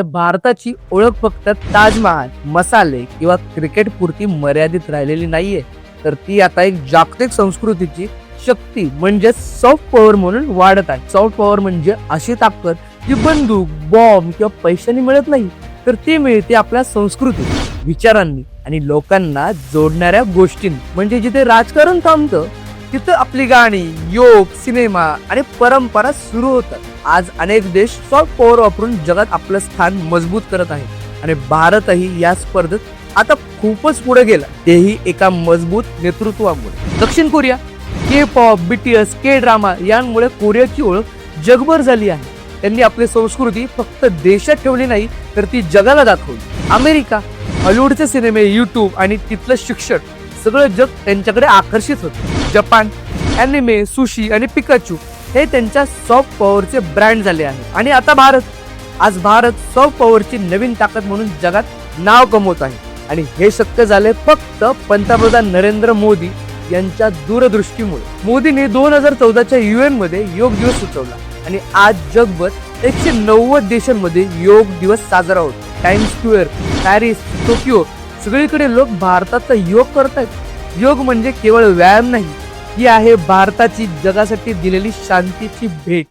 भारताची ओळख फक्त ताजमहाल, मसाले किंवा क्रिकेट पुरती मर्यादित राहिलेली नाहीये, तर ती आता एक जागतिक संस्कृतीची शक्ती म्हणजे सॉफ्ट पॉवर म्हणून वाढत आहे. सॉफ्ट पॉवर म्हणजे अशी ताकद जी बंदूक, बॉम्ब किंवा पैशांनी मिळत नाही, तर ती मिळते आपल्या संस्कृती, विचारांनी आणि लोकांना जोडणाऱ्या गोष्टींनी. म्हणजे जिथे राजकारण थांबतं तिथं आपली गाणी, योग, सिनेमा आणि परंपरा सुरू होतात. आज अनेक देश सॉफ्ट पॉवर वापरून जगात आपलं स्थान मजबूत करत आहे आणि भारतही या स्पर्धेत आता खूपच पुढे गेला, तेही एका मजबूत नेतृत्वामुळे. दक्षिण कोरिया के पॉप, बीटीएस, के ड्रामा यांमुळे कोरियाची ओळख जगभर झाली आहे. त्यांनी आपली संस्कृती फक्त देशात ठेवली नाही, तर ती जगाला दाखवली. अमेरिका हॉलिवूडचे सिनेमे, युट्यूब आणि तिथलं शिक्षण सगळं जग त्यांच्याकडे आकर्षित होतं. जपान अॅनिमे, सुशी आणि पिकाचू हे त्यांच्या सॉफ्ट पॉवरचे ब्रँड झाले आहे. आणि आता भारत सॉफ्ट पॉवरची नवीन ताकद म्हणून जगात नाव कमवत आहे. आणि हे शक्य झाले फक्त पंतप्रधान नरेंद्र मोदी यांच्या दूरदृष्टीमुळे. मोदीने 2014च्या UN मध्ये योग दिवस सुचवला आणि आज जगभर 190 देशांमध्ये योग दिवस साजरा होतो. टाइम्स स्क्वेअर, पॅरिस, टोकियो सगळीकडे लोक भारताचा योग करतायत. योग म्हणजे केवळ व्यायाम नाही, ही आहे भारताची जगासाठी दिलेली शांतीची भेट.